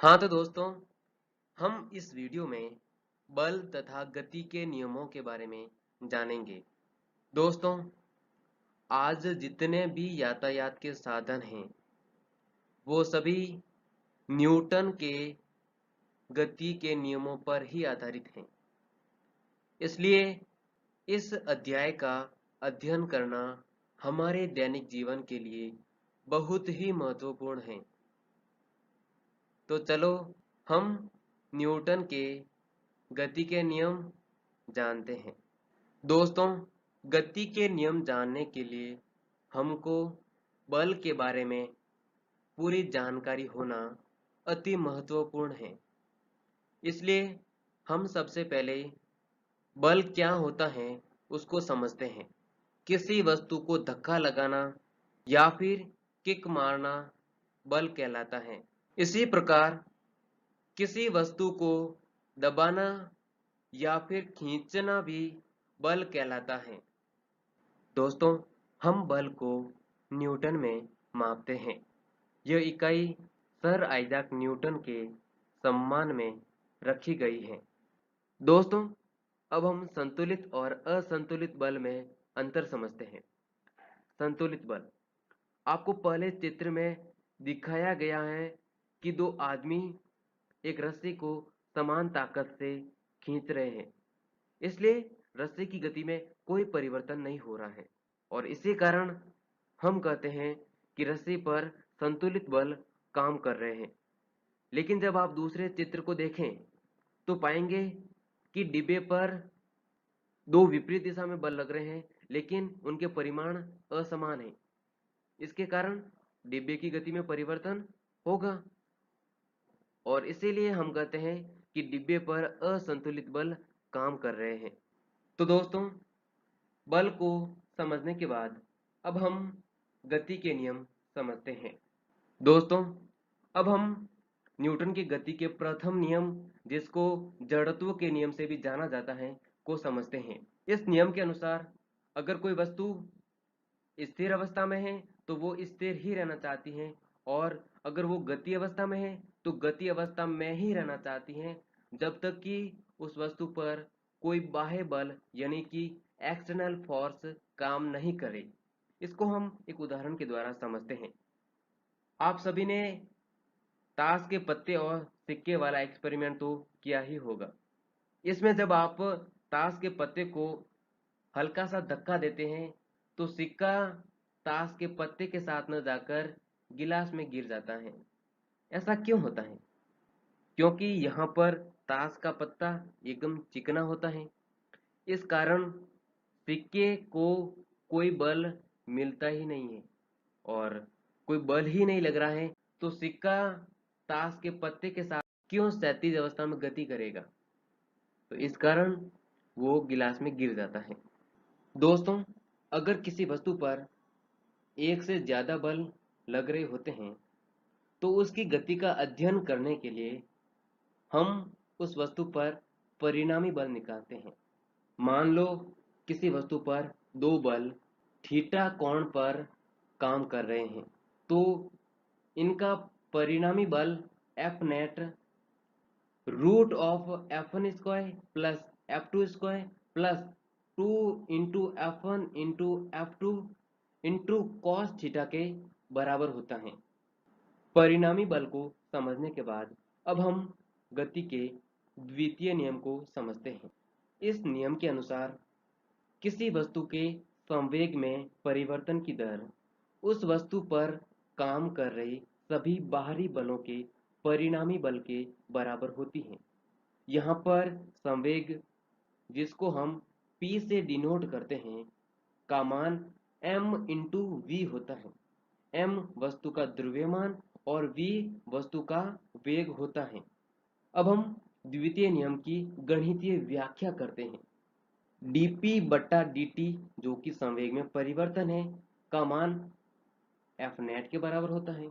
हाँ तो दोस्तों, हम इस वीडियो में बल तथा गति के नियमों के बारे में जानेंगे। दोस्तों, आज जितने भी यातायात के साधन हैं, वो सभी न्यूटन के गति के नियमों पर ही आधारित हैं। इसलिए इस अध्याय का अध्ययन करना हमारे दैनिक जीवन के लिए बहुत ही महत्वपूर्ण है। तो चलो हम न्यूटन के गति के नियम जानते हैं। दोस्तों, गति के नियम जानने के लिए हमको बल के बारे में पूरी जानकारी होना अति महत्वपूर्ण है। इसलिए हम सबसे पहले बल क्या होता है उसको समझते हैं। किसी वस्तु को धक्का लगाना या फिर किक मारना बल कहलाता है। इसी प्रकार किसी वस्तु को दबाना या फिर खींचना भी बल कहलाता है। दोस्तों, हम बल को न्यूटन में मापते हैं। यह इकाई सर आइजैक न्यूटन के सम्मान में रखी गई है। दोस्तों, अब हम संतुलित और असंतुलित बल में अंतर समझते हैं। संतुलित बल आपको पहले चित्र में दिखाया गया है कि दो आदमी एक रस्सी को समान ताकत से खींच रहे हैं। इसलिए रस्सी की गति में कोई परिवर्तन नहीं हो रहा है और इसी कारण हम कहते हैं कि रस्सी पर संतुलित बल काम कर रहे हैं। लेकिन जब आप दूसरे चित्र को देखें तो पाएंगे कि डिब्बे पर दो विपरीत दिशा में बल लग रहे हैं, लेकिन उनके परिमाण असमान है। इसके कारण डिब्बे की गति में परिवर्तन होगा और इसीलिए हम कहते हैं कि डिब्बे पर असंतुलित बल काम कर रहे हैं। तो दोस्तों, बल को समझने के बाद अब हम गति के नियम समझते हैं। दोस्तों, अब हम न्यूटन की गति के प्रथम नियम, जिसको जड़त्व के नियम से भी जाना जाता है, को समझते हैं। इस नियम के अनुसार अगर कोई वस्तु स्थिर अवस्था में है तो वो स्थिर ही रहना चाहती है और अगर वो गति अवस्था में है तो गति अवस्था में ही रहना चाहती है जब तक कि उस वस्तु पर कोई बाह्य बल यानी कि एक्सटर्नल फोर्स काम नहीं करे। इसको हम एक उदाहरण के द्वारा समझते हैं। आप सभी ने ताश के पत्ते और सिक्के वाला एक्सपेरिमेंट तो किया ही होगा। इसमें जब आप ताश के पत्ते को हल्का सा धक्का देते हैं तो सिक्का ताश के पत्ते के साथ न जाकर गिलास में गिर जाता है। ऐसा क्यों होता है? क्योंकि यहाँ पर ताश का पत्ता एकदम चिकना होता है। इस कारण सिक्के को कोई बल मिलता ही नहीं है और कोई बल ही नहीं लग रहा है तो सिक्का ताश के पत्ते के साथ क्यों क्षैतिज अवस्था में गति करेगा? तो इस कारण वो गिलास में गिर जाता है। दोस्तों, अगर किसी वस्तु पर एक से ज्यादा बल लग रहे होते हैं तो उसकी गति का अध्ययन करने के लिए हम उस वस्तु पर परिणामी बल निकालते हैं। मान लो किसी वस्तु पर दो बल थीटा कोण पर काम कर रहे हैं तो इनका परिणामी बल F net root of F one square plus F two square plus 2 into F one into F two into cos theta के बराबर होता है। परिणामी बल को समझने के बाद अब हम गति के द्वितीय नियम को समझते हैं। इस नियम के अनुसार किसी वस्तु के संवेग में परिवर्तन की दर उस वस्तु पर काम कर रहे सभी बाहरी बलों के परिणामी बल के बराबर होती है। यहाँ पर संवेग, जिसको हम P से डिनोट करते हैं, का मान m इंटू वी होता है। m वस्तु का द्रव्यमान और v वस्तु का वेग होता है। अब हम द्वितीय नियम की गणितीय व्याख्या करते हैं। dp बट्टा dt, जो कि संवेग में परिवर्तन है, का मान f नेट के बराबर होता है।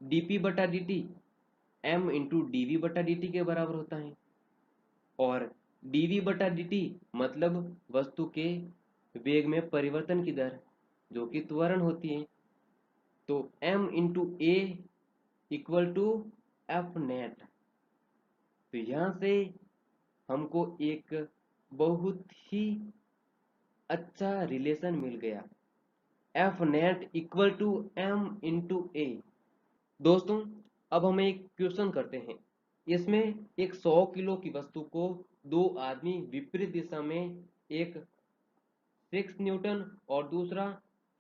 dp बट्टा dt m इंटू dv बट्टा dt के बराबर होता है और dv बटा dt मतलब वस्तु के वेग में परिवर्तन की दर, जो कि त्वरण होती है। तो m into A equal to F net. तो यहाँ से हमको एक बहुत ही अच्छा रिलेशन मिल गया, F net equal to M into A. दोस्तों, अब हम एक क्वेश्चन करते हैं। इसमें एक 100 किलो की वस्तु को दो आदमी विपरीत दिशा में, एक 6 न्यूटन और दूसरा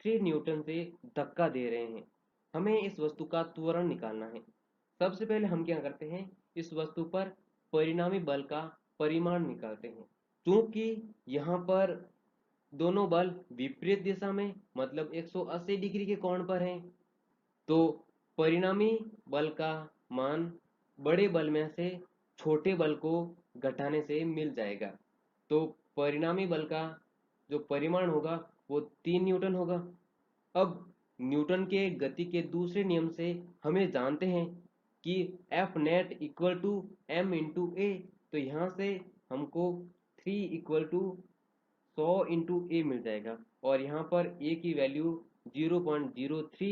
3 न्यूटन से धक्का दे रहे हैं। हमें इस वस्तु का त्वरण निकालना है। सबसे पहले हम क्या करते हैं, इस वस्तु पर परिणामी बल का परिमाण निकालते हैं। क्योंकि यहाँ पर दोनों बल विपरीत दिशा में मतलब 180 डिग्री के कोण पर हैं, तो परिणामी बल का मान बड़े बल में से छोटे बल को घटाने से मिल जाएगा। तो परिणामी बल का जो परिमाण होगा वो 3 न्यूटन होगा। अब न्यूटन के गति के दूसरे नियम से हमें जानते हैं कि F net equal to M into A. तो यहाँ से हमको 3 इक्वल टू 100 इंटू ए मिल जाएगा और यहाँ पर ए की value 0.03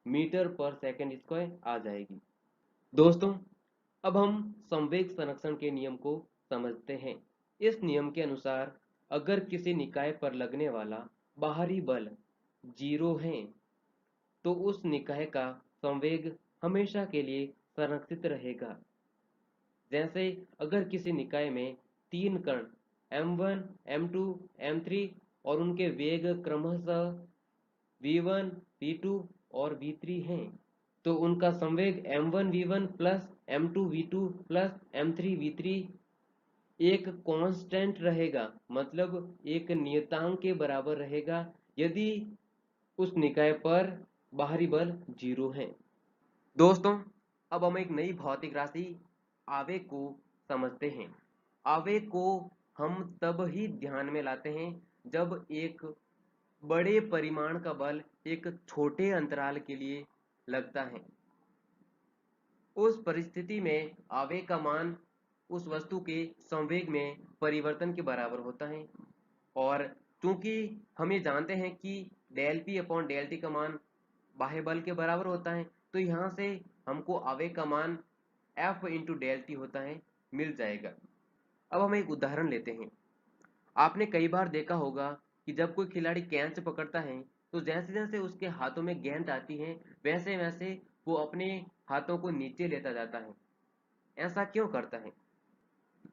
metre per second square आ जाएगी। दोस्तों, अब हम संवेग संरक्षण के नियम को समझते हैं। इस नियम के अनुसार अगर किसी निकाय पर लगने वाला बाहरी बल 0 है तो उस निकाय का संवेग हमेशा के लिए संरक्षित रहेगा। जैसे अगर किसी निकाय में 3 कण m1, m2, m3 और उनके वेग क्रमशः v1, v2 और v3 हैं, तो उनका संवेग m1 v1 plus m2 v2 plus m3 v3 एक कांस्टेंट रहेगा, मतलब एक नियतांक के बराबर रहेगा यदि उस निकाय पर बाहरी बल 0 है। दोस्तों, अब हम एक नई भौतिक राशि आवेग को समझते हैं। आवेग को हम तब ही ध्यान में लाते हैं जब एक बड़े परिमाण का बल एक छोटे अंतराल के लिए लगता है। उस परिस्थिति में आवेग का मान उस वस्तु के संवेग में परिवर्तन के बराबर होता है। और चूंकि हम ये जानते हैं कि del P upon del T का मान बाह्य बल के बराबर होता है, तो यहाँ से हमको आवेग का मान एफ इंटू डेल टी होता है मिल जाएगा। अब हम एक उदाहरण लेते हैं। आपने कई बार देखा होगा कि जब कोई खिलाड़ी कैच पकड़ता है तो जैसे जैसे उसके हाथों में गेंद आती है वैसे वैसे वो अपने हाथों को नीचे लेता जाता है। ऐसा क्यों करता है?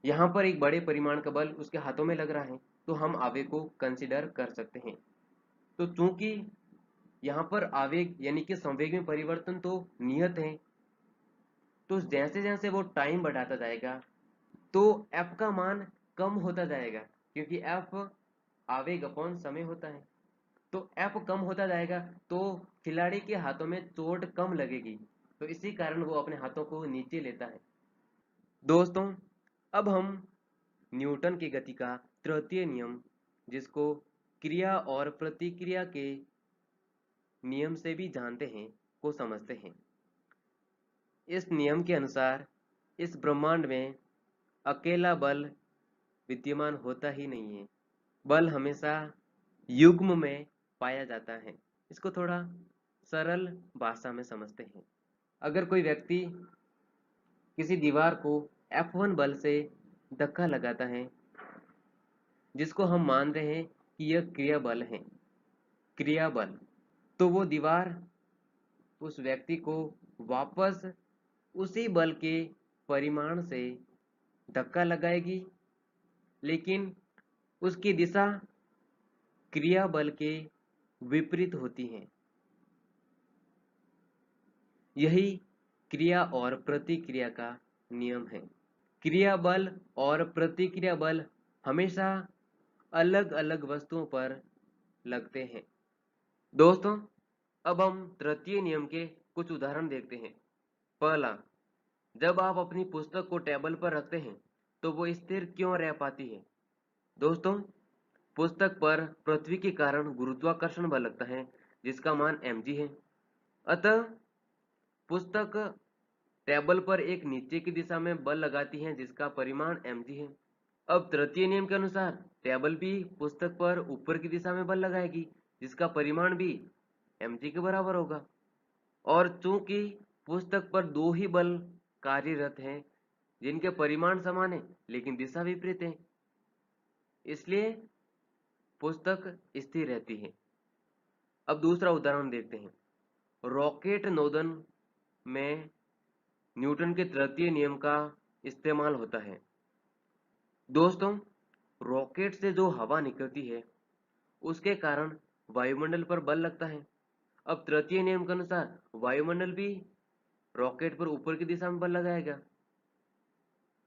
यहाँ पर एक बड़े परिमाण का बल उसके हाथों में लग रहा है, तो हम आवेग को कंसिडर कर सकते हैं। तो चूंकि यहाँ पर आवेग यानी कि संवेग में परिवर्तन तो नियत है, तो जैसे जैसे वो टाइम बढ़ाता जाएगा तो एफ का मान कम होता जाएगा, क्योंकि एफ आवेग अपॉन समय होता है। तो एफ कम होता जाएगा तो खिलाड़ी के हाथों में चोट कम लगेगी, तो इसी कारण वो अपने हाथों को नीचे लेता है। दोस्तों, अब हम न्यूटन की गति का तृतीय नियम, जिसको क्रिया और प्रतिक्रिया के नियम से भी जानते हैं, को समझते हैं। इस नियम के अनुसार इस ब्रह्मांड में अकेला बल विद्यमान होता ही नहीं है। बल हमेशा युग्म में पाया जाता है। इसको थोड़ा सरल भाषा में समझते हैं। अगर कोई व्यक्ति किसी दीवार को F1 बल से धक्का लगाता है, जिसको हम मान रहे हैं कि यह क्रिया बल है, क्रिया बल, तो वो दीवार उस व्यक्ति को वापस उसी बल के परिमाण से धक्का लगाएगी, लेकिन उसकी दिशा क्रिया बल के विपरीत होती है। यही क्रिया और प्रतिक्रिया का नियम है। क्रिया बल और प्रतिक्रिया बल हमेशा अलग अलग वस्तुओं पर लगते हैं। दोस्तों, अब हम तृतीय नियम के कुछ उदाहरण देखते हैं। पहला, जब आप अपनी पुस्तक को टेबल पर रखते हैं तो वो स्थिर क्यों रह पाती है? दोस्तों, पुस्तक पर पृथ्वी के कारण गुरुत्वाकर्षण बल लगता है, जिसका मान mg है। अतः पुस्तक टेबल पर एक नीचे की दिशा में बल लगाती है, जिसका परिमाण mg है। अब तृतीय नियम के अनुसार टेबल भी पुस्तक पर ऊपर की दिशा में बल लगाएगी, जिसका परिमाण भी mg के बराबर होगा। और चूंकि पुस्तक पर दो ही बल कार्यरत हैं जिनके परिमाण समान है लेकिन दिशा विपरीत है, इसलिए पुस्तक स्थिर रहती है। अब दूसरा उदाहरण देखते हैं। रॉकेट नोदन में न्यूटन के तृतीय नियम का इस्तेमाल होता है। दोस्तों, रॉकेट से जो हवा निकलती है उसके कारण वायुमंडल पर बल लगता है। अब तृतीय नियम के अनुसार वायुमंडल भी रॉकेट पर ऊपर की दिशा में बल लगाएगा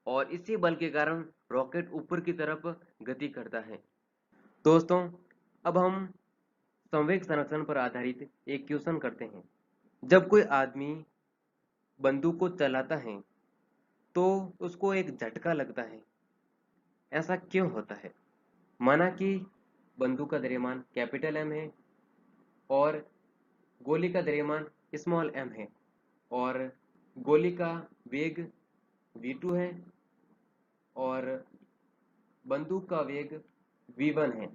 और इसी बल के कारण रॉकेट ऊपर की तरफ गति करता है। दोस्तों, अब हम संवेग संरक्षण पर आधारित एक क्वेश्चन करते हैं। जब कोई आदमी बंदूक को चलाता है तो उसको एक झटका लगता है, ऐसा क्यों होता है? माना कि बंदूक का द्रव्यमान कैपिटल एम है और गोली का द्रव्यमान स्मॉल एम है और गोली का वेग v2 है और बंदूक का वेग v1 है।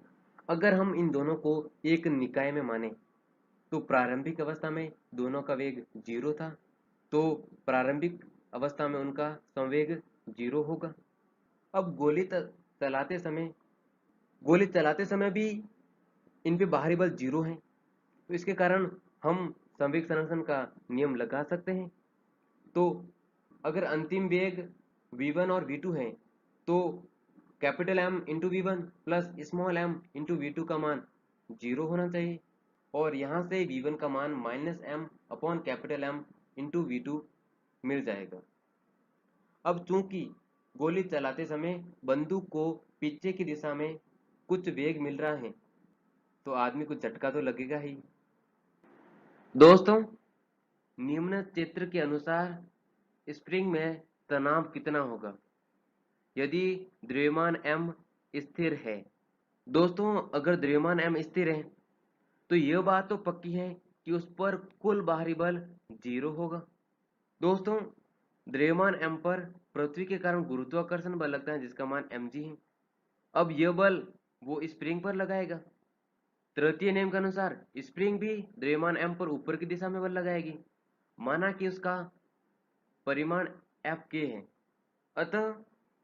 अगर हम इन दोनों को एक निकाय में माने तो प्रारंभिक अवस्था में दोनों का वेग 0 था, तो प्रारंभिक अवस्था में उनका संवेग 0 होगा। अब गोली चलाते समय भी इन पे बाहरी बल 0 है, तो इसके कारण हम संवेग संरक्षण का नियम लगा सकते हैं। तो अगर अंतिम वेग v1 और v2 है तो capital M into V one plus small m into V two का मान 0 होना चाहिए और यहाँ से v1 का मान minus m upon capital M into V मिल जाएगा। अब चूंकि गोली चलाते समय बंदूक को पीछे की दिशा में कुछ वेग मिल रहा है तो आदमी को झटका तो लगेगा ही। दोस्तों, निम्न चित्र के अनुसार स्प्रिंग में तनाव कितना होगा यदि द्रव्यमान m स्थिर है? दोस्तों, अगर द्रव्यमान m स्थिर है तो यह बात तो पक्की है कि उस पर कुल बाहरी बल 0 होगा। दोस्तों, द्रव्यमान m पर पृथ्वी के कारण गुरुत्वाकर्षण बल लगता है जिसका मान mg है। अब यह बल वो स्प्रिंग पर लगाएगा। तृतीय नियम के अनुसार स्प्रिंग भी द्रव्यमान m पर ऊपर की दिशा में बल लगाएगी। माना कि उसका परिमाण Fk है, अतः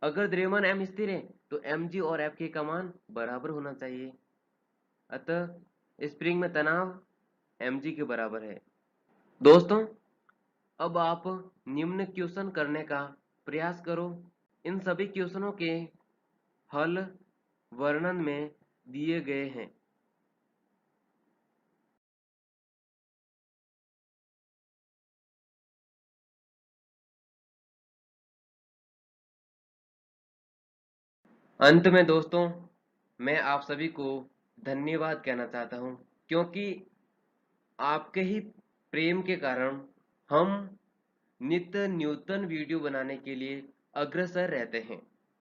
अगर द्रव्यमान m स्थिर है तो mg और Fk का मान बराबर होना चाहिए, अतः स्प्रिंग में तनाव mg के बराबर है। दोस्तों, अब आप निम्न क्वेश्चन करने का प्रयास करो। इन सभी क्वेश्चनों के हल वर्णन में दिए गए हैं। अंत में दोस्तों, मैं आप सभी को धन्यवाद कहना चाहता हूं क्योंकि आपके ही प्रेम के कारण हम नित्य न्यूतन वीडियो बनाने के लिए अग्रसर रहते हैं।